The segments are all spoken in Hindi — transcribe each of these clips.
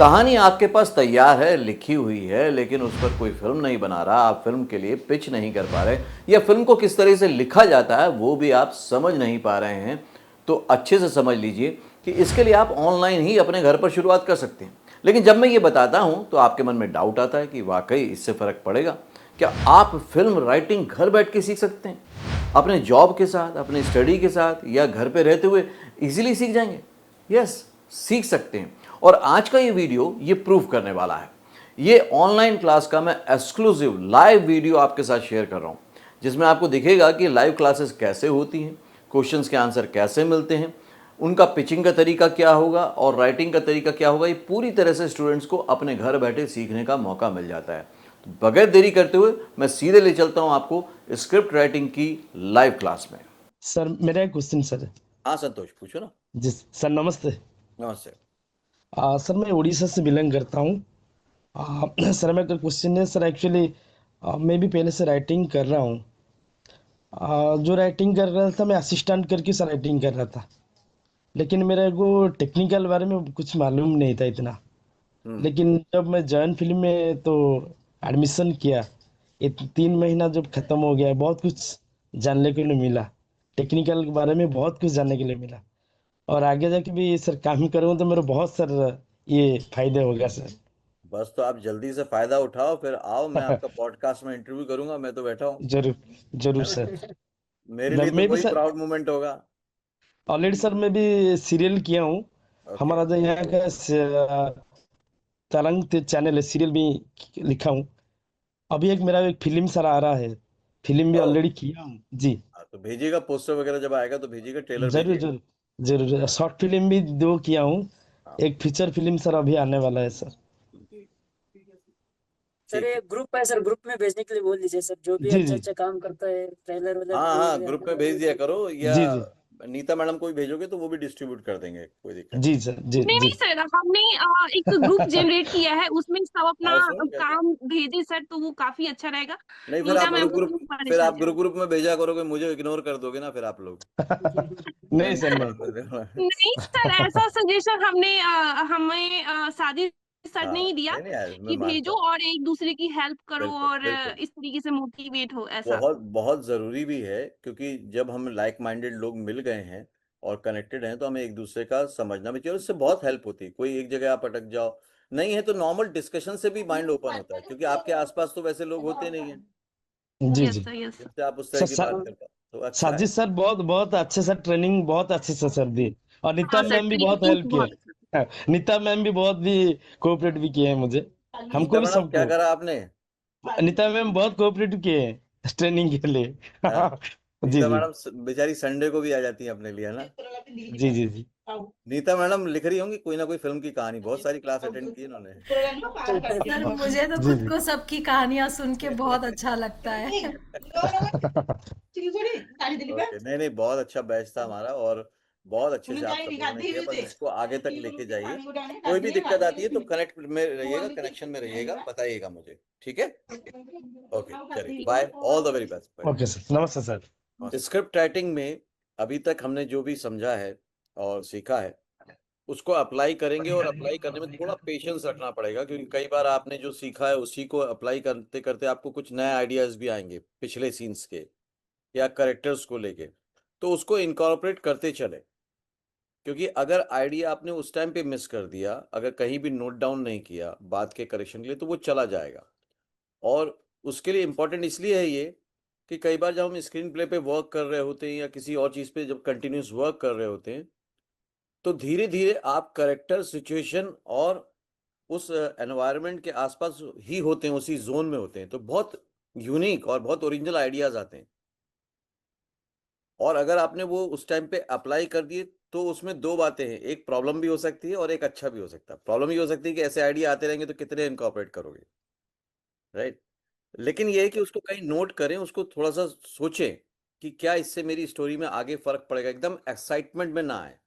कहानी आपके पास तैयार है, लिखी हुई है, लेकिन उस पर कोई फ़िल्म नहीं बना रहा, आप फ़िल्म के लिए पिच नहीं कर पा रहे या फ़िल्म को किस तरह से लिखा जाता है, वो भी आप समझ नहीं पा रहे हैं, तो अच्छे से समझ लीजिए कि इसके लिए आप ऑनलाइन ही अपने घर पर शुरुआत कर सकते हैं। लेकिन जब मैं ये बताता हूँ, तो आपके मन में डाउट आता है कि वाक़ई इससे फ़र्क पड़ेगा? क्या आप फ़िल्म राइटिंग घर बैठ के सीख सकते हैं? अपने जॉब के साथ, अपने स्टडी के साथ या घर पे रहते हुए ईज़िली सीख जाएँगे? यस, सीख सकते हैं। और आज का ये वीडियो ये प्रूव करने वाला है। ये ऑनलाइन क्लास का मैं एक्सक्लूसिव लाइव वीडियो आपके साथ शेयर कर रहा हूँ, जिसमें आपको दिखेगा कि लाइव क्लासेस कैसे होती हैं, क्वेश्चंस के आंसर कैसे मिलते हैं, उनका पिचिंग का तरीका क्या होगा और राइटिंग का तरीका क्या होगा। ये पूरी तरह से स्टूडेंट्स को अपने घर बैठे सीखने का मौका मिल जाता है। तो बगैर देरी करते हुए मैं सीधे ले चलता हूँ आपको स्क्रिप्ट राइटिंग की लाइव क्लास में। सर मेरा एक क्वेश्चन सर। हाँ संतोष, पूछो ना। जी सर, नमस्ते। नमस्ते। सर मैं उड़ीसा से बिलोंग करता हूँ। सर मेरा क्वेश्चन है सर, एक्चुअली मैं भी पहले से राइटिंग कर रहा हूँ। जो राइटिंग कर रहा था मैं असिस्टेंट करके सर राइटिंग कर रहा था, लेकिन मेरे को टेक्निकल बारे में कुछ मालूम नहीं था इतना। लेकिन जब मैं जॉइन फिल्म में तो एडमिशन किया, ये 3 महीना जब खत्म हो गया, बहुत कुछ जानने के लिए मिला। टेक्निकल के बारे में बहुत कुछ जानने के लिए मिला, और आगे जाके भी सर काम करूँ तो मेरे बहुत सर ये फायदे होगा सर। बस तो आप जल्दी से फायदा उठाओ, फिर आओ, मैं आपका पॉडकास्ट में इंटरव्यू करूंगा। मैं तो बैठा हूँ, जरूर, है जरूर ना। सर। मेरे मैं लिए तो मैं भी वही सर प्राउड मोमेंट होगा। ऑलरेडी सर मैं भी सीरियल किया हूँ। ओके। हमारा जो यहाँ का तरंग चैनल है, सीरियल भी लिखा हूँ। अभी एक मेरा एक फिल्म सर आ रहा है, फिल्म भी ओ, ऑलरेडी किया हूँ जी। हाँ, तो भेजिएगा, पोस्टर वगैरह जब आएगा तो भेजिएगा, ट्रेलर जरूर भेजिएगा। जरूर, जरूर शॉर्ट फिल्म भी 2 किया हूँ। हाँ, एक फीचर फिल्म सर अभी आने वाला है सर। सर ठीक ये है। ग्रुप है सर, ग्रुप में भेजने के लिए बोल दीजिए सर, जो भी जी अच्छा जी अच्छा काम करता है ट्रेलर वेलर हाँ जो हाँ, भी ग्रुप आने में वाला भेज है दिया तो। करो, या जी जी। नीता मैडम को भी भेजोगे तो वो भी डिस्ट्रीब्यूट कर देंगे, कोई दिक्कत जी नहीं। सर, जी नहीं जी। नहीं सर, हमने एक ग्रुप जनरेट किया है, उसमें सब हाँ, अपना उसमें भी कर दो। काम भेजे सर, तो वो काफी अच्छा रहेगा। नहीं, फिर नीता आप मैम ग्रुप को ग्रुप क्यों फिर परेशान आप ग्रुप करें। ग्रुप में भेजा करोगे, मुझे इग्नोर कर दोगे ना फिर आप लोग। मैं नहीं नहीं सर, जवाब नहीं। दे दूंगा। नहीं सर, ऐसा सजेशन हमने हमें साजिद सर हाँ, ने ही दिया नहीं नहीं यार, मैं कि मानता भेजो हूँ। और एक दूसरे की हेल्प करो बिल्कुल और बिल्कुल। इस तरीके से मोटिवेट हो ऐसा। बहुत बहुत ज़रूरी भी है, क्योंकि जब हम लाइक माइंडेड लोग मिल गए हैं और कनेक्टेड हैं, तो हमें एक दूसरे का समझना भी चाहिए और उससे बहुत हेल्प होती है। कोई एक जगह आप अटक जाओ, नहीं है तो नॉर्मल डिस्कशन से भी माइंड ओपन होता है, क्योंकि आपके आसपास तो वैसे लोग होते नहीं हैं जी यस जी। Sir, yes sir. जिनसे आप उस तरह सर की बात कर पाओ, तो अच्छा साजिद है। सर बहुत बहुत अच्छे सर, ट्रेनिंग बहुत अच्छे से सर दी। और नीता हाँ सर, मैम भी बहुत ट्रेनिंग हेल्प किए। बहुत अच्छा। हाँ, नीता मैम भी बहुत भी कोऑपरेट भी किए हैं मुझे, हमको नीता भी मैडम, क्या सबको। करा आपने? नीता मैम बहुत कोऑपरेट किए हैं ट्रेनिंग के लिए। हाँ, जी नीता जी। मैडम बेचारी संडे को भी आ जाती है अपने लिए, है ना। जी जी जी। नीता मैडम लिख रही होंगी कोई ना कोई फिल्म की कहानी, बहुत सारी क्लास अटेंड की इन्होंने। सर मुझे तो जी खुद जी। को सबकी कहानियां सुन के बहुत अच्छा लगता है। ओके, नहीं नहीं, बहुत अच्छा बैच था हमारा, और बहुत अच्छे से आप सब लोगों ने किया। बस इसको आगे तक लेके जाइए। कोई भी दिक्कत आती है तो कनेक्ट में रहिएगा, कनेक्शन में रहिएगा, बताइएगा मुझे, ठीक है। ओके, चलिए, bye, all the very best. Okay sir, नमस्ते सर। स्क्रिप्ट राइटिंग में अभी तक हमने जो भी समझा है और सीखा है, उसको अप्लाई करेंगे, और अप्लाई करने में थोड़ा पेशेंस रखना पड़ेगा, क्योंकि कई बार आपने जो सीखा है उसी को अप्लाई करते करते आपको कुछ नए आइडियाज भी आएंगे पिछले सीन्स के या करेक्टर्स को लेके, तो उसको इनकॉर्पोरेट करते चले। क्योंकि अगर आइडिया आपने उस टाइम पे मिस कर दिया, अगर कहीं भी नोट डाउन नहीं किया बात के करेक्शन के लिए, तो वो चला जाएगा। और उसके लिए इम्पोर्टेंट इसलिए है ये कि कई बार जब हम स्क्रीन प्ले पे वर्क कर रहे होते हैं या किसी और चीज़ पे जब कंटिन्यूस वर्क कर रहे होते हैं, तो धीरे धीरे आप करेक्टर, सिचुएशन और उस एनवायरनमेंट के आसपास ही होते हैं, उसी जोन में होते हैं, तो बहुत यूनिक और बहुत ओरिजिनल आइडियाज आते हैं। और अगर आपने वो उस टाइम पे अप्लाई कर दिए, तो उसमें दो बातें हैं, एक प्रॉब्लम भी हो सकती है और एक अच्छा भी हो सकता है। प्रॉब्लम ये हो सकती है कि ऐसे आइडिया आते रहेंगे तो कितने इनकॉर्पोरेट करोगे, राइट। लेकिन ये है कि उसको कहीं नोट करें, उसको थोड़ा सा सोचें कि क्या इससे मेरी स्टोरी में आगे फर्क पड़ेगा, एकदम एक्साइटमेंट में ना आए।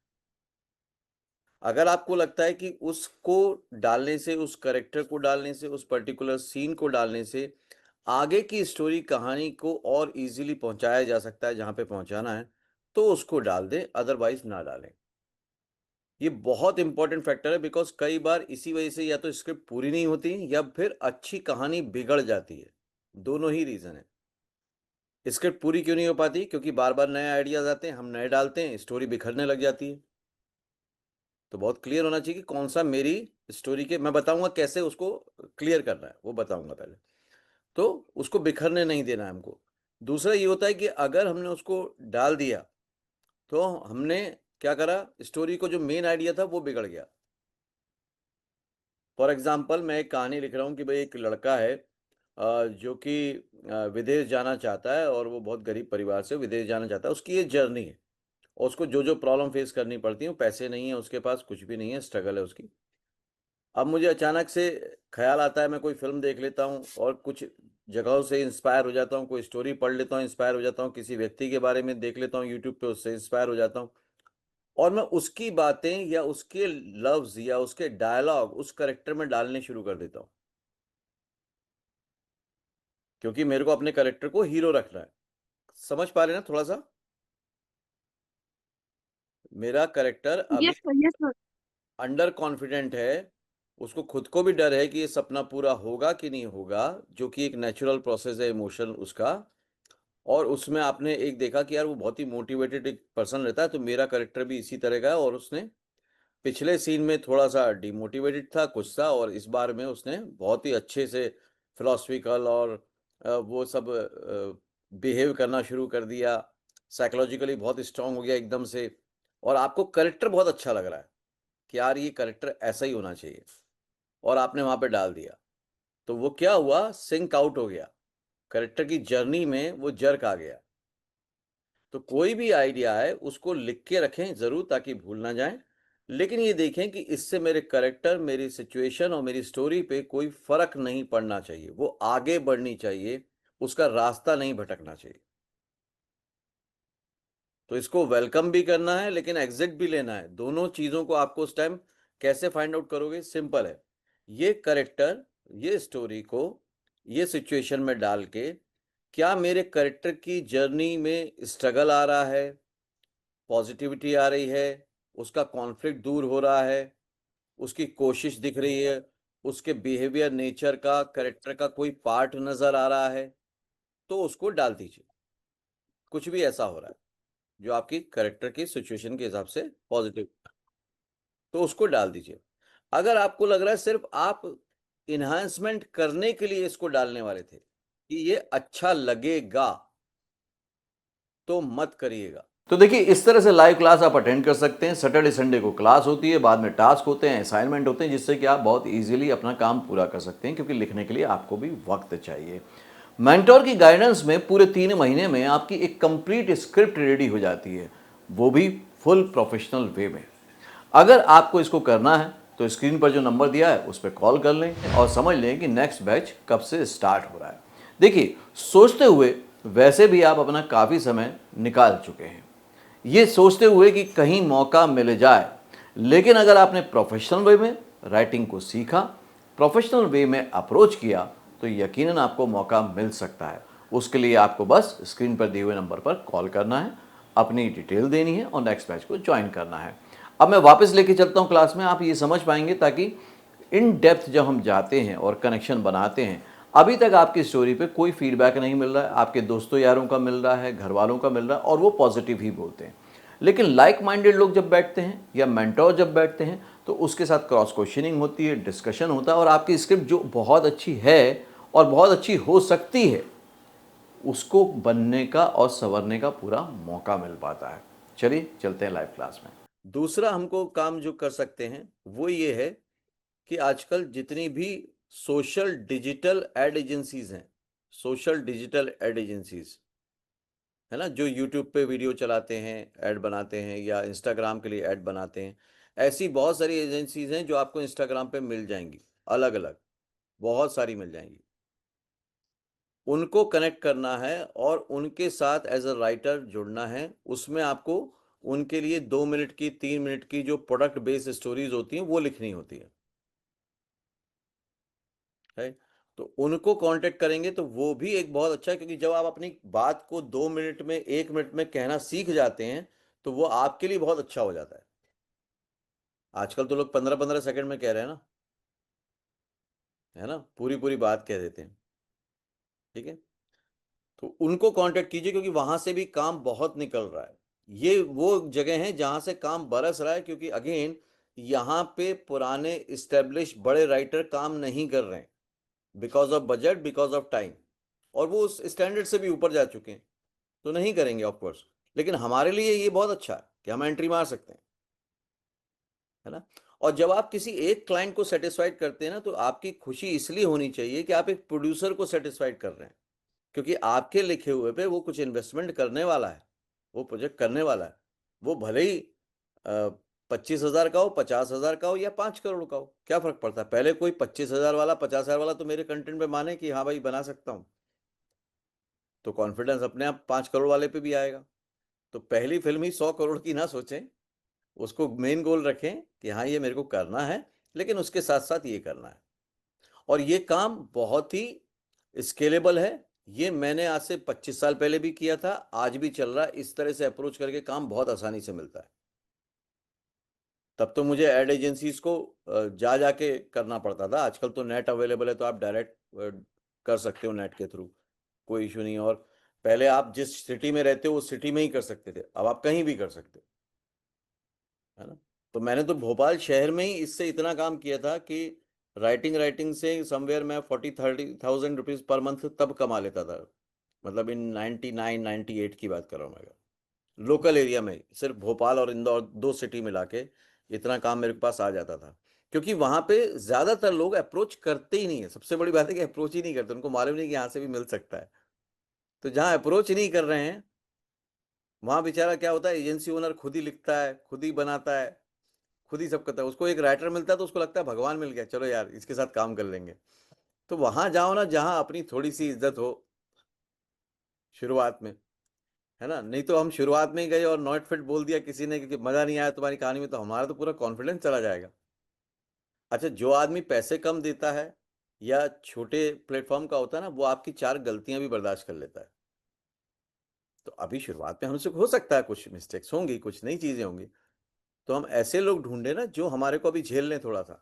अगर आपको लगता है कि उसको डालने से, उस करेक्टर को डालने से, उस पर्टिकुलर सीन को डालने से आगे की स्टोरी कहानी को और इजीली पहुंचाया जा सकता है जहां पे पहुंचाना है, तो उसको डाल दें, अदरवाइज ना डालें। ये बहुत इंपॉर्टेंट फैक्टर है, बिकॉज कई बार इसी वजह से या तो स्क्रिप्ट पूरी नहीं होती या फिर अच्छी कहानी बिगड़ जाती है। दोनों ही रीजन है। स्क्रिप्ट पूरी क्यों नहीं हो पाती? क्योंकि बार बार नए आइडियाज आते हैं, हम नए डालते हैं, स्टोरी बिखरने लग जाती है। तो बहुत क्लियर होना चाहिए कि कौन सा मेरी स्टोरी के, मैं बताऊंगा कैसे उसको क्लियर करना है, वो बताऊंगा पहले। तो उसको बिखरने नहीं देना है हमको। दूसरा ये होता है कि अगर हमने उसको डाल दिया तो हमने क्या करा, स्टोरी को जो मेन आइडिया था वो बिगड़ गया। फॉर एग्जाम्पल, मैं एक कहानी लिख रहा हूँ कि भाई एक लड़का है जो कि विदेश जाना चाहता है, और वो बहुत गरीब परिवार से विदेश जाना चाहता है। उसकी ये जर्नी है, और उसको जो जो प्रॉब्लम फेस करनी पड़ती है, पैसे नहीं है उसके पास, कुछ भी नहीं है, स्ट्रगल है उसकी। अब मुझे अचानक से ख्याल आता है, मैं कोई फिल्म देख लेता हूँ और कुछ जगहों से इंस्पायर हो जाता हूँ, कोई स्टोरी पढ़ लेता हूँ, इंस्पायर हो जाता हूँ, किसी व्यक्ति के बारे में देख लेता हूँ यूट्यूब पे, उससे इंस्पायर हो जाता हूँ, और मैं उसकी बातें या उसके लफ्ज या उसके डायलॉग उस करेक्टर में डालने शुरू कर देता हूँ, क्योंकि मेरे को अपने करेक्टर को हीरो रखना है। समझ पा रहे हैं ना थोड़ा सा? मेरा करेक्टर अभी yes sir, yes sir. Under confident है, उसको खुद को भी डर है कि ये सपना पूरा होगा कि नहीं होगा, जो कि एक नेचुरल प्रोसेस है इमोशन उसका। और उसमें आपने एक देखा कि यार वो बहुत ही मोटिवेटेड एक पर्सन रहता है, तो मेरा करेक्टर भी इसी तरह का है। और उसने पिछले सीन में थोड़ा सा डिमोटिवेटेड था, कुछ था, और इस बार में उसने बहुत ही अच्छे से फिलोसफिकल और वो सब बिहेव करना शुरू कर दिया, साइकोलॉजिकली बहुत स्ट्रांग हो गया एकदम से। और आपको करेक्टर बहुत अच्छा लग रहा है कि यार ये करेक्टर ऐसा ही होना चाहिए, और आपने वहां पे डाल दिया, तो वो क्या हुआ, सिंक आउट हो गया, करेक्टर की जर्नी में वो जर्क आ गया। तो कोई भी आइडिया है उसको लिख के रखें जरूर, ताकि भूल ना जाए, लेकिन ये देखें कि इससे मेरे करेक्टर, मेरी सिचुएशन और मेरी स्टोरी पे कोई फर्क नहीं पड़ना चाहिए, वो आगे बढ़नी चाहिए, उसका रास्ता नहीं भटकना चाहिए। तो इसको वेलकम भी करना है लेकिन एग्जिट भी लेना है। दोनों चीजों को आपको उस टाइम कैसे फाइंड आउट करोगे? सिंपल है, ये करेक्टर, ये स्टोरी को ये सिचुएशन में डाल के, क्या मेरे करेक्टर की जर्नी में स्ट्रगल आ रहा है, पॉजिटिविटी आ रही है, उसका कॉन्फ्लिक्ट दूर हो रहा है, उसकी कोशिश दिख रही है, उसके बिहेवियर, नेचर का, करेक्टर का कोई पार्ट नजर आ रहा है, तो उसको डाल दीजिए। कुछ भी ऐसा हो रहा है जो आपकी करेक्टर की सिचुएशन के हिसाब से पॉजिटिव, तो उसको डाल दीजिए। अगर आपको लग रहा है सिर्फ आप इन्हांसमेंट करने के लिए इसको डालने वाले थे कि ये अच्छा लगेगा, तो मत करिएगा। तो देखिए, इस तरह से लाइव क्लास आप अटेंड कर सकते हैं। सैटरडे संडे को क्लास होती है, बाद में टास्क होते हैं, असाइनमेंट होते हैं, जिससे कि आप बहुत इजीली अपना काम पूरा कर सकते हैं, क्योंकि लिखने के लिए आपको भी वक्त चाहिए। मेंटोर की गाइडेंस में पूरे 3 महीने में आपकी एक कंप्लीट स्क्रिप्ट रेडी हो जाती है, वो भी फुल प्रोफेशनल वे में। अगर आपको इसको करना है तो स्क्रीन पर जो नंबर दिया है उस पर कॉल कर लें और समझ लें कि नेक्स्ट बैच कब से स्टार्ट हो रहा है। देखिए, सोचते हुए वैसे भी आप अपना काफ़ी समय निकाल चुके हैं, ये सोचते हुए कि कहीं मौका मिल जाए। लेकिन अगर आपने प्रोफेशनल वे में राइटिंग को सीखा, प्रोफेशनल वे में अप्रोच किया, तो यकीनन आपको मौका मिल सकता है। उसके लिए आपको बस स्क्रीन पर दिए हुए नंबर पर कॉल करना है, अपनी डिटेल देनी है और नेक्स्ट बैच को ज्वाइन करना है। अब मैं वापस लेके चलता हूँ क्लास में, आप ये समझ पाएंगे, ताकि इन डेप्थ जब हम जाते हैं और कनेक्शन बनाते हैं। अभी तक आपकी स्टोरी पे कोई फीडबैक नहीं मिल रहा है, आपके दोस्तों यारों का मिल रहा है, घर वालों का मिल रहा है, और वो पॉजिटिव ही बोलते हैं। लेकिन लाइक माइंडेड लोग जब बैठते हैं या मेंटोर जब बैठते हैं, तो उसके साथ क्रॉस क्वेश्चनिंग होती है, डिस्कशन होता है, और आपकी स्क्रिप्ट जो बहुत अच्छी है और बहुत अच्छी हो सकती है, उसको बनने का और संवरने का पूरा मौका मिल पाता है। चलिए चलते हैं लाइव क्लास में। दूसरा हमको काम जो कर सकते हैं वो ये है कि आजकल जितनी भी सोशल डिजिटल एड एजेंसीज हैं, सोशल डिजिटल एड एजेंसीज है ना, जो यूट्यूब पे वीडियो चलाते हैं, ऐड बनाते हैं, या इंस्टाग्राम के लिए ऐड बनाते हैं, ऐसी बहुत सारी एजेंसीज हैं जो आपको इंस्टाग्राम पे मिल जाएंगी, अलग अलग बहुत सारी मिल जाएंगी। उनको कनेक्ट करना है और उनके साथ एज अ राइटर जुड़ना है। उसमें आपको उनके लिए 2 मिनट की, 3 मिनट की जो प्रोडक्ट बेस्ड स्टोरीज होती हैं वो लिखनी होती है। तो उनको कांटेक्ट करेंगे तो वो भी एक बहुत अच्छा है, क्योंकि जब आप अपनी बात को 2 मिनट में, 1 मिनट में कहना सीख जाते हैं, तो वो आपके लिए बहुत अच्छा हो जाता है। आजकल तो लोग 15-15 सेकंड में कह रहे हैं ना, है ना, पूरी पूरी बात कह देते हैं। ठीक है, तो उनको कांटेक्ट कीजिए, क्योंकि वहां से भी काम बहुत निकल रहा है। ये वो जगह है जहां से काम बरस रहा है, क्योंकि अगेन यहाँ पे पुराने इस्टेब्लिश बड़े राइटर काम नहीं कर रहे हैं, because of budget, because of time, और वो उस स्टैंडर्ड से भी ऊपर जा चुके हैं, तो नहीं करेंगे ऑफकोर्स। लेकिन हमारे लिए ये बहुत अच्छा है कि हम एंट्री मार सकते हैं, है ना। और जब आप किसी एक क्लाइंट को सेटिस्फाइड करते हैं ना, तो आपकी खुशी इसलिए होनी चाहिए कि आप एक प्रोड्यूसर को सेटिस्फाइड कर रहे हैं, क्योंकि आपके लिखे हुए पे वो कुछ इन्वेस्टमेंट करने वाला है, वो प्रोजेक्ट करने वाला है। वो भले ही 25,000 का हो, 50,000 का हो, या 5 करोड़ का हो, क्या फर्क पड़ता है। पहले कोई 25,000 वाला, 50,000 वाला तो मेरे कंटेंट पे माने कि हाँ भाई बना सकता हूँ, तो कॉन्फिडेंस अपने आप 5 करोड़ वाले पे भी आएगा। तो पहली फिल्म ही 100 करोड़ की ना सोचें, उसको मेन गोल रखें कि हाँ ये मेरे को करना है, लेकिन उसके साथ साथ ये करना है। और ये काम बहुत ही स्केलेबल है। ये मैंने आज से 25 साल पहले भी किया था, आज भी चल रहा है। इस तरह से अप्रोच करके काम बहुत आसानी से मिलता है। तब तो मुझे एड एजेंसीज को जा जाके करना पड़ता था। आजकल तो नेट अवेलेबल है, तो आप डायरेक्ट कर सकते हो नेट के थ्रू, कोई इशू नहीं। और पहले आप जिस सिटी में रहते हो उस सिटी में ही कर सकते थे, अब आप कहीं भी कर सकते हो, है ना। तो मैंने तो भोपाल शहर में ही इससे इतना काम किया था कि राइटिंग से समवेयर मैं 40-30,000 रुपीज पर मंथ तब कमा लेता था। मतलब इन 99-98 की बात कर रहा हूँ मैं। लोकल एरिया में सिर्फ भोपाल और इंदौर 2 सिटी मिला के इतना काम मेरे पास आ जाता था, क्योंकि वहां पे ज्यादातर लोग अप्रोच करते ही नहीं है। सबसे बड़ी बात है कि अप्रोच ही नहीं करते, उनको मालूम नहीं कि यहाँ से भी मिल सकता है। तो जहाँ अप्रोच नहीं कर रहे हैं, वहां बेचारा क्या होता है, एजेंसी ओनर खुद ही लिखता है, खुद ही बनाता है, खुद ही सब करता है। उसको एक राइटर मिलता है तो उसको लगता है भगवान मिल गया, चलो यार इसके साथ काम कर लेंगे। तो वहां जाओ ना जहां अपनी थोड़ी सी इज्जत हो शुरुआत में, है ना। नहीं तो हम शुरुआत में ही गए और नॉट फिट बोल दिया किसी ने कि मजा नहीं आया तुम्हारी कहानी में, तो हमारा तो पूरा कॉन्फिडेंस चला जाएगा। अच्छा, जो आदमी पैसे कम देता है या छोटे प्लेटफॉर्म का होता है ना, वो आपकी 4 गलतियां भी बर्दाश्त कर लेता है। तो अभी शुरुआत में हमसे हो सकता है कुछ मिस्टेक्स होंगी, कुछ नई चीजें होंगी, तो हम ऐसे लोग ढूंढे ना जो हमारे को अभी झेल लें थोड़ा सा,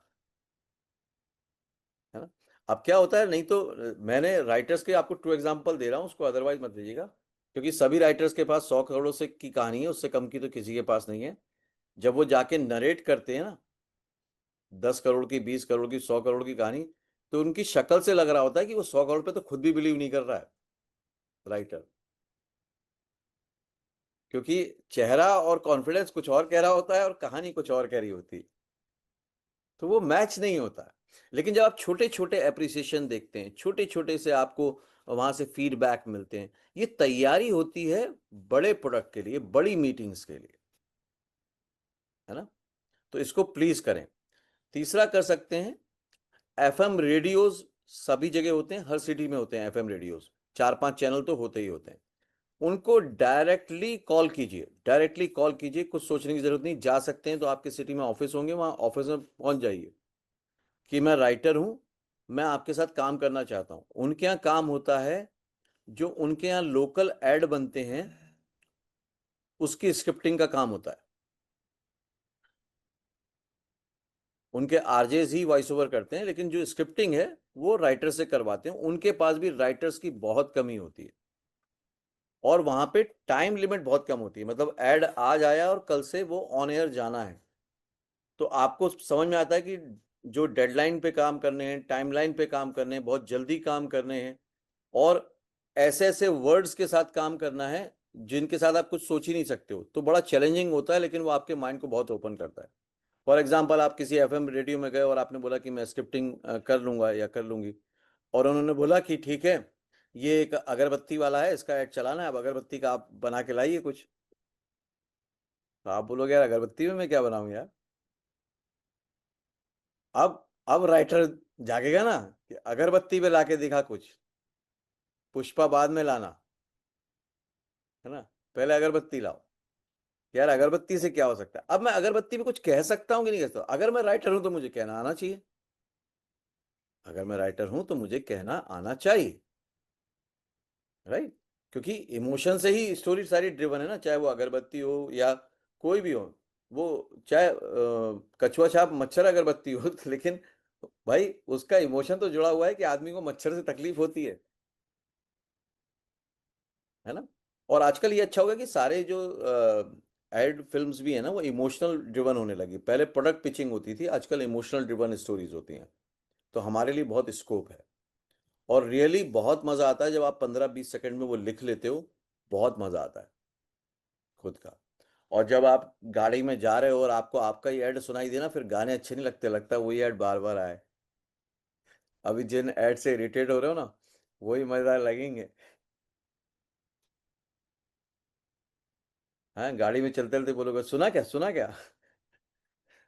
है ना। अब क्या होता है, नहीं तो मैंने राइटर्स के आपको 2 एग्जांपल दे रहा हूँ, उसको अदरवाइज मत लीजिएगा, क्योंकि सभी राइटर्स के पास 100 करोड़ से की कहानी है, उससे कम की तो किसी के पास नहीं है। जब वो जाके नरेट करते हैं ना 10 करोड़ की, 20 करोड़ की, 100 करोड़ की कहानी, तो उनकी शक्ल से लग रहा होता है कि वो 100 करोड़ पे तो खुद भी बिलीव नहीं कर रहा है राइटर, क्योंकि चेहरा और कॉन्फिडेंस कुछ और कह रहा होता है और कहानी कुछ और कह रही होती है, तो वो मैच नहीं होता है। लेकिन जब आप छोटे छोटे अप्रिसिएशन देखते हैं, छोटे छोटे से आपको वहां से फीडबैक मिलते हैं, ये तैयारी होती है बड़े प्रोडक्ट के लिए, बड़ी मीटिंग्स के लिए, है ना। तो इसको प्लीज करें। तीसरा कर सकते हैं, एफएम रेडियोज सभी जगह होते हैं, हर सिटी में होते हैं एफएम रेडियोज, 4-5 चैनल तो होते ही होते हैं। उनको डायरेक्टली कॉल कीजिए, डायरेक्टली कॉल कीजिए, कुछ सोचने की जरूरत नहीं। जा सकते हैं तो आपके सिटी में ऑफिस होंगे, वहां ऑफिस में पहुंच जाइए कि मैं राइटर हूं, मैं आपके साथ काम करना चाहता हूं। उनके यहाँ काम होता है, जो उनके यहाँ लोकल एड बनते हैं उसकी स्क्रिप्टिंग का काम होता है। उनके आरजेस ही वॉइस ओवर करते हैं, लेकिन जो स्क्रिप्टिंग है वो राइटर से करवाते हैं। उनके पास भी राइटर्स की बहुत कमी होती है, और वहां पे टाइम लिमिट बहुत कम होती है। मतलब एड आज आया और कल से वो ऑन एयर जाना है, तो आपको समझ में आता है कि जो डेडलाइन पे काम करने हैं, टाइमलाइन पे काम करने हैं, बहुत जल्दी काम करने हैं, और ऐसे ऐसे वर्ड्स के साथ काम करना है जिनके साथ आप कुछ सोच ही नहीं सकते हो, तो बड़ा चैलेंजिंग होता है, लेकिन वो आपके माइंड को बहुत ओपन करता है। फॉर एग्जाम्पल, आप किसी एफएम रेडियो में गए और आपने बोला कि मैं स्क्रिप्टिंग कर लूंगा या कर लूंगी, और उन्होंने बोला कि ठीक है, ये एक अगरबत्ती वाला है, इसका ऐड चलाना है, अब अगरबत्ती का आप बना के लाइए कुछ। तो आप बोलोगे यार अगरबत्ती में मैं क्या बनाऊं यार। अब राइटर जागेगा ना कि अगरबत्ती पे लाके दिखा कुछ, पुष्पा बाद में लाना, है ना, पहले अगरबत्ती लाओ। यार अगरबत्ती से क्या हो सकता है। अब मैं अगरबत्ती में कुछ कह सकता हूँ कि नहीं कह सकता। अगर मैं राइटर हूं तो मुझे कहना आना चाहिए, अगर मैं राइटर हूं तो मुझे कहना आना चाहिए, राइट। क्योंकि इमोशन से ही स्टोरी सारी ड्रिवन है ना, चाहे वो अगरबत्ती हो या कोई भी हो। वो चाहे कछुआ छाप मच्छर अगरबत्ती हो, लेकिन भाई उसका इमोशन तो जुड़ा हुआ है कि आदमी को मच्छर से तकलीफ होती है ना। और आजकल ये अच्छा होगा कि सारे जो एड फिल्म्स भी है ना वो इमोशनल ड्रिवन होने लगी। पहले प्रोडक्ट पिचिंग होती थी, आजकल इमोशनल ड्रिवन स्टोरीज होती हैं। तो हमारे लिए बहुत स्कोप है और रियली बहुत मजा आता है जब आप 15-20 सेकंड में वो लिख लेते हो। बहुत मजा आता है खुद का। और जब आप गाड़ी में जा रहे हो और आपको आपका ही ऐड सुनाई देना, फिर गाने अच्छे नहीं लगते, लगता है वही ऐड बार बार आए। अभी जिन ऐड से इरिटेट हो रहे हो ना, वही मजेदार लगेंगे। हाँ, गाड़ी में चलते चलते बोलोगे सुना क्या, सुना क्या?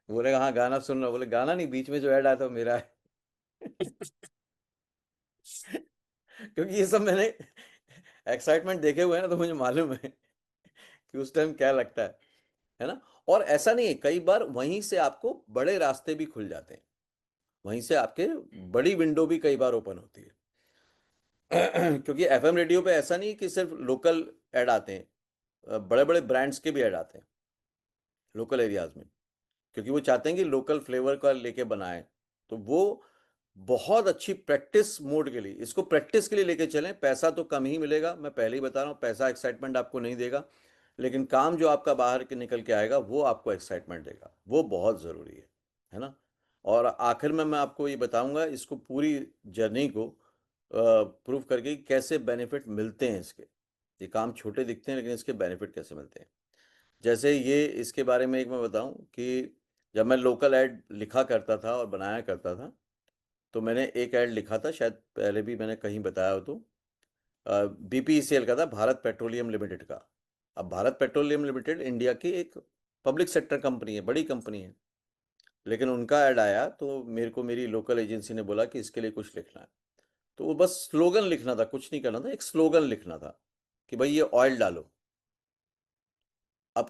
बोलेगा हाँ गाना सुन रहा हूं। बोले गाना नहीं, बीच में जो ऐड आया था वो मेरा है। क्योंकि ये सब मैंने एक्साइटमेंट देखे हुए हैं ना, तो मुझे मालूम है कि उस टाइम क्या लगता है ना। और ऐसा नहीं है, कई बार वहीं से आपको बड़े रास्ते भी खुल जाते हैं, वहीं से आपके बड़ी विंडो भी कई बार ओपन होती है। क्योंकि एफएम रेडियो पे ऐसा नहीं कि सिर्फ लोकल ऐड आते हैं, बड़े बड़े ब्रांड्स के भी ऐड आते हैं लोकल एरियाज में, क्योंकि वो चाहते हैं कि लोकल फ्लेवर का लेके बनाए। तो वो बहुत अच्छी प्रैक्टिस मोड के लिए, इसको प्रैक्टिस के लिए लेके चलें। पैसा तो कम ही मिलेगा, मैं पहले ही बता रहा हूँ, पैसा एक्साइटमेंट आपको नहीं देगा, लेकिन काम जो आपका बाहर के निकल के आएगा वो आपको एक्साइटमेंट देगा, वो बहुत ज़रूरी है ना। और आखिर में मैं आपको ये बताऊंगा इसको पूरी जर्नी को प्रूव करके कि कैसे बेनिफिट मिलते हैं इसके। ये काम छोटे दिखते हैं लेकिन इसके बेनिफिट कैसे मिलते हैं। जैसे ये इसके बारे में एक मैं बताऊं कि जब मैं लोकल ऐड लिखा करता था और बनाया करता था, तो मैंने एक ऐड लिखा था, शायद पहले भी मैंने कहीं बताया हो, तो बीपीईसीएल का था, भारत पेट्रोलियम लिमिटेड का। अब भारत पेट्रोलियम लिमिटेड इंडिया की एक पब्लिक सेक्टर कंपनी है, बड़ी कंपनी है, लेकिन उनका ऐड आया तो मेरे को मेरी लोकल एजेंसी ने बोला कि इसके लिए कुछ लिखना है। तो वो बस स्लोगन लिखना था, कुछ नहीं करना था, एक स्लोगन लिखना था कि भाई ये ऑयल डालो। अब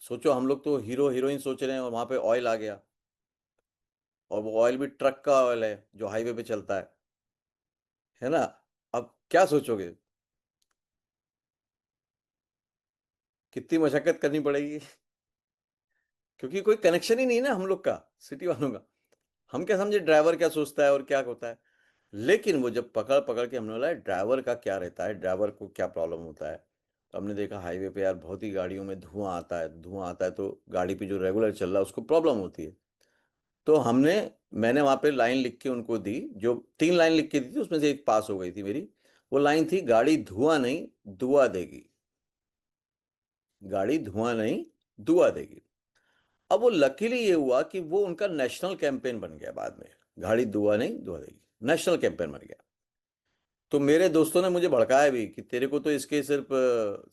सोचो, हम लोग तो हीरो हीरोइन सोच रहे हैं और वहां पे ऑयल आ गया, और वो ऑयल भी ट्रक का ऑयल है जो हाईवे पे चलता है ना। अब क्या सोचोगे, कितनी मशक्कत करनी पड़ेगी। क्योंकि कोई कनेक्शन ही नहीं ना हम लोग का, सिटी वालों का। हम क्या समझे ड्राइवर क्या सोचता है और क्या होता है। लेकिन वो जब पकड़ पकड़ के हमने बोला ड्राइवर का क्या रहता है, ड्राइवर को क्या प्रॉब्लम होता है, तो हमने देखा हाईवे पे यार बहुत ही गाड़ियों में धुआं आता है, धुआं आता है, तो गाड़ी पे जो रेगुलर चल रहा है उसको प्रॉब्लम होती है। तो मैंने वहां पे लाइन लिख के उनको दी, जो 3 लाइन लिख के दी थी उसमें से एक पास हो गई थी मेरी। वो लाइन थी, गाड़ी धुआं नहीं दुआ देगी, गाड़ी धुआं नहीं दुआ देगी। अब वो लकीली ये हुआ कि वो उनका नेशनल कैंपेन बन गया बाद में, गाड़ी दुआ नहीं दुआ देगी, नेशनल कैंपेन बन गया। तो मेरे दोस्तों ने मुझे भड़काया भी कि तेरे को तो इसके सिर्फ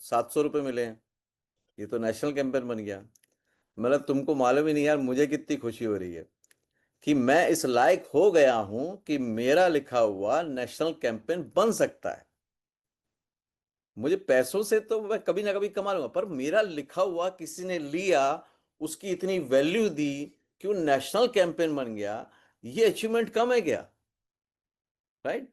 700 रुपये मिले हैं, ये तो नेशनल कैंपेन बन गया। मतलब तुमको मालूम ही नहीं यार मुझे कितनी खुशी हो रही है कि मैं इस लायक हो गया हूं कि मेरा लिखा हुआ नेशनल कैंपेन बन सकता है। मुझे पैसों से तो मैं कभी ना कभी कमा लूंगा, पर मेरा लिखा हुआ किसी ने लिया, उसकी इतनी वैल्यू दी कि वो नेशनल कैंपेन बन गया। ये अचीवमेंट कम है क्या? राइट।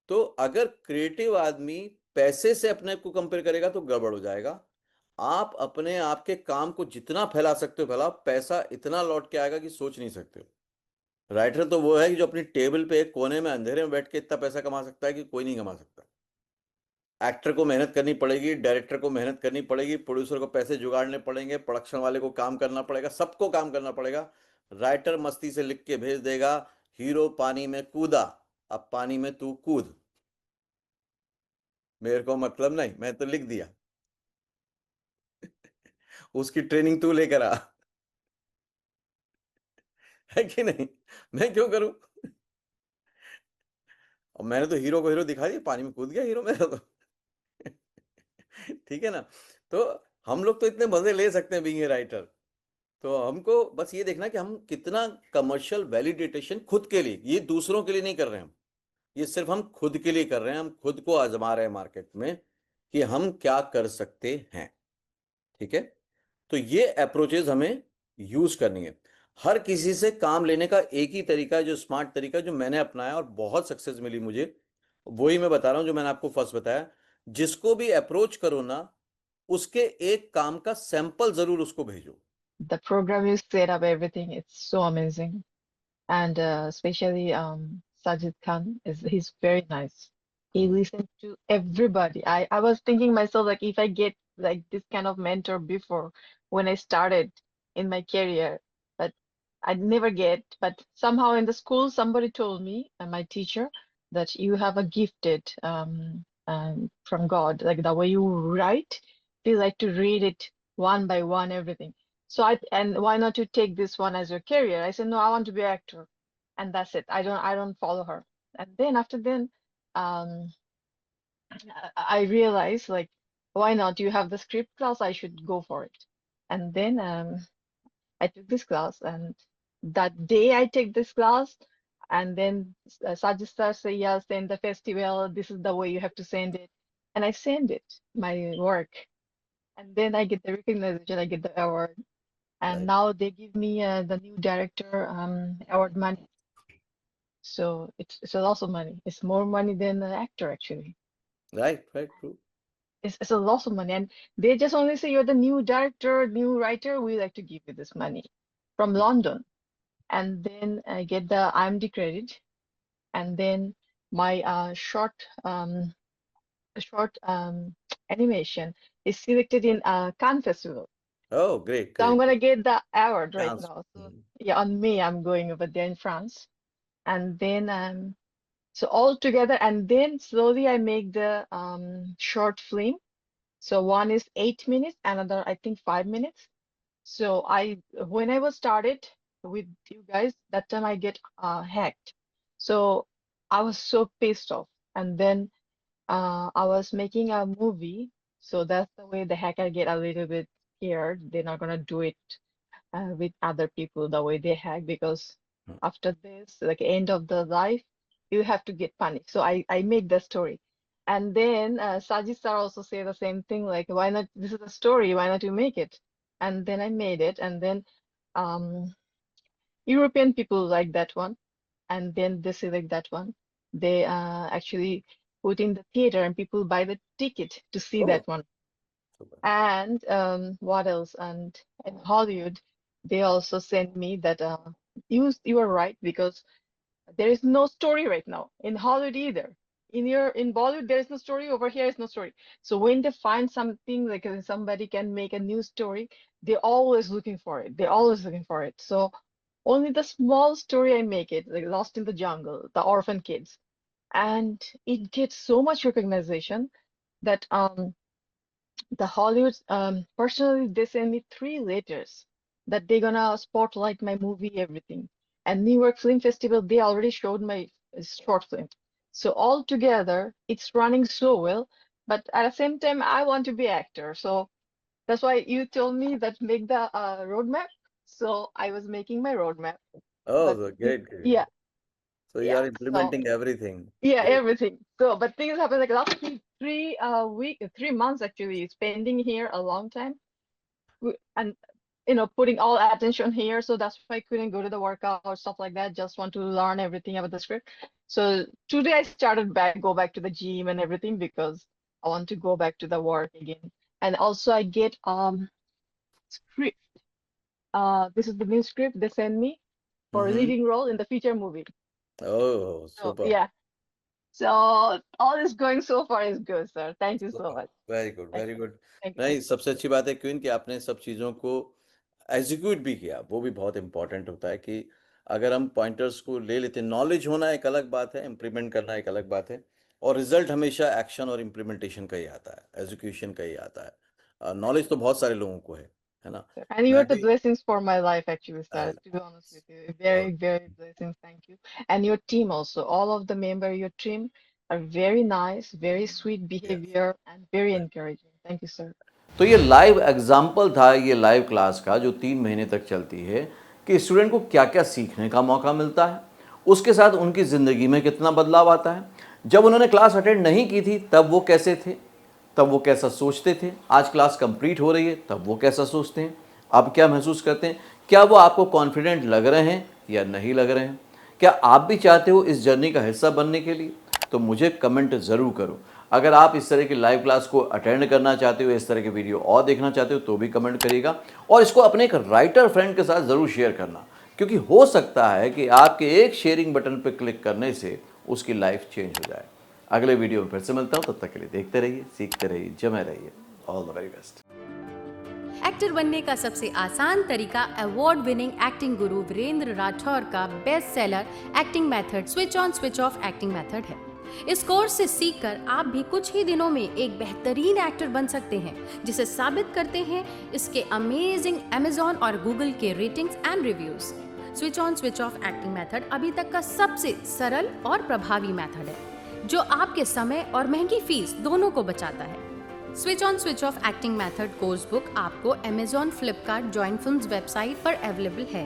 तो अगर क्रिएटिव आदमी पैसे से अपने को कंपेयर करेगा तो गड़बड़ हो जाएगा। आप अपने आप के काम को जितना फैला सकते हो फैलाओ, पैसा इतना लौट के आएगा कि सोच नहीं सकते हो। राइटर तो वो है कि जो अपनी टेबल पे एक कोने में अंधेरे में बैठ के इतना पैसा कमा सकता है कि कोई नहीं कमा सकता। एक्टर को मेहनत करनी पड़ेगी, डायरेक्टर को मेहनत करनी पड़ेगी, प्रोड्यूसर को पैसे जुगाड़ने पड़ेंगे, प्रोडक्शन वाले को काम करना पड़ेगा, सबको काम करना पड़ेगा। राइटर मस्ती से लिख के भेज देगा, हीरो पानी में कूदा, अब पानी में तू कूद, मेरे को मतलब नहीं, मैं तो लिख दिया। उसकी ट्रेनिंग तू लेकर आ। है कि नहीं? मैं क्यों करूं? और मैंने तो हीरो को हीरो दिखा दिया, पानी में कूद गया हीरो मेरा तो। ठीक है ना। तो हम लोग तो इतने मजे ले सकते हैं बीइंग ए राइटर। तो हमको बस ये देखना कि हम कितना कमर्शियल वैलिडेटेशन खुद के लिए, ये दूसरों के लिए नहीं कर रहे हैं हम, ये सिर्फ हम खुद के लिए कर रहे हैं। हम खुद को आजमा रहे हैं मार्केट में कि हम क्या कर सकते हैं। ठीक है। तो ये अप्रोचेस हमें यूज करनी है। हर किसी से काम लेने का एक ही तरीका है, जो स्मार्ट तरीका, जो मैंने अपनाया और बहुत सक्सेस मिली मुझे, वही मैं बता रहा हूं जो मैंने आपको फर्स्ट बताया। जिसको भी अप्रोच करो ना, उसके एक काम का सैंपल जरूर उसको भेजो। The program you set up, everything, it's so amazing. And especially Sajid Khan he's very nice. He listens to everybody. I was thinking myself, like, if I get like this kind of mentor before when I started in my career, but I'd never get. But somehow in the school, somebody told me, and my teacher, that you have a gifted from God, like the way you write, you like to read it one by one, everything. So and why not you take this one as your career? I said, no, I want to be an actor, and that's it. I don't follow her. And then after then, um, I realized, like, why not? You have the script class, I should go for it. And then I took this class, and that day I take this class, and then Sajid sir say, yeah, send the festival. This is the way you have to send it, and I send it my work, and then I get the recognition, I get the award. And Right. now they give me the new director award money. So it's a lot of money. It's more money than an actor, actually. Right, true. It's a lot of money. And they just only say, you're the new director, new writer, we like to give you this money from London. And then I get the IMD credit. And then my short animation is selected in Cannes Festival. Oh, great, So I'm great. gonna get the award right France. now. So yeah, on May I'm going over there in France. And then so all together, and then slowly I make the short film. So one is 8 minutes, another I think 5 minutes. So when I was started with you guys, that time I get hacked. So I was so pissed off. And then I was making a movie. So that's the way the hacker get a little bit scared. They're not gonna do it with other people the way they hack, because after this, like end of the life, you have to get punished. So I made the story. And then Sajid sir also say the same thing, like, why not? This is a story, why not you make it? And then I made it. And then um, European people like that one. And then they select that one. They actually put in the theater and people buy the ticket to see Oh, that one. super. And what else? And in Hollywood, they also sent me that you are right, because there is no story right now in Hollywood either. In Bollywood, there is no story. Over here is no story. So when they find something, like somebody can make a new story, they're always looking for it. They're always looking for it. So only the small story I make it, like Lost in the Jungle, the orphan kids, and it gets so much recognition that the Hollywood, personally, they send me 3 letters that they're gonna spotlight my movie, everything. And New York Film Festival, they already showed my short film. So all together, it's running so well. But at the same time, I want to be actor. So that's why you told me that make the roadmap. So I was making my roadmap. Oh, But great. yeah, So you yeah. are So implementing everything. yeah, Great. everything. So, but things happen like last 3 months actually, spending here a long time, and putting all attention here. So that's why I couldn't go to the workout or stuff like that. Just want to learn everything about the script. So today I started go back to the gym and everything, because I want to go back to the work again. And also I get script. This is the new script they send me for a Mm-hmm. leading role in the feature movie. Oh, So super. yeah. So all is going so far is good, sir. Thank you so much. Very good, Thank very good. thank you. नहीं, सबसे अच्छी बात है क्वीन कि आपने सब चीज़ों को एग्जीक्यूट भी किया. वो भी बहुत इंपॉर्टेंट होता है कि अगर हम पॉइंटर्स को ले लेते हैं, नॉलेज होना एक अलग बात है, इम्प्लीमेंट करना एक अलग बात है, और रिजल्ट हमेशा एक्शन और इम्प्लीमेंटेशन का ही आता है, एग्जीक्यूशन का ही आता है. नॉलेज तो बहुत सारे लोगों को है ना. And you मैं are the भी blessings for my life, actually, sir. uh, To be honest with you, very, very blessings. Thank you. And your team also. All of the member of your team are very nice, very sweet behavior, and very encouraging. Thank you, sir. तो ये लाइव एग्जाम्पल था, ये लाइव क्लास का जो 3 महीने तक चलती है, कि स्टूडेंट को क्या क्या सीखने का मौका मिलता है, उसके साथ उनकी ज़िंदगी में कितना बदलाव आता है. जब उन्होंने क्लास अटेंड नहीं की थी तब वो कैसे थे, तब वो कैसा सोचते थे, आज क्लास कंप्लीट हो रही है तब वो कैसा सोचते हैं, अब क्या महसूस करते हैं, क्या वो आपको कॉन्फिडेंट लग रहे हैं या नहीं लग रहे हैं, क्या आप भी चाहते हो इस जर्नी का हिस्सा बनने के लिए. तो मुझे कमेंट ज़रूर करो. अगर आप इस तरह की लाइव क्लास को अटेंड करना चाहते हो, इस तरह के वीडियो और देखना चाहते हो तो भी कमेंट करिएगा, और इसको अपने एक राइटर फ्रेंड के साथ ज़रूर शेयर करना, क्योंकि हो सकता है कि आपके एक शेयरिंग बटन पर क्लिक करने से उसकी लाइफ चेंज हो जाए। अगले वीडियो में फिर से मिलता हूँ, तब तक के लिए देखते रहिए, सीखते रहिए, जमे रहिए। All the very best. Actor बनने का सबसे आसान तरीका अवार्ड विनिंग एक्टिंग गुरु वीरेंद्र राठौर का best seller acting method switch on switch off acting method है। इस कोर्स से सीखकर आप भी कुछ ही दिनों में एक बेहतरीन एक्टर बन सकते हैं, जिसे साबित करते हैं इसके अमेजिंग अमेज़न और गूगल के ratings and reviews. Switch on switch off acting method अभी तक का सबसे सरल और प्रभावी मेथड है, जो आपके समय और महंगी फीस दोनों को बचाता है। Switch on switch off acting method course book आपको Amazon, Flipkart, join films website पर अवेलेबल है।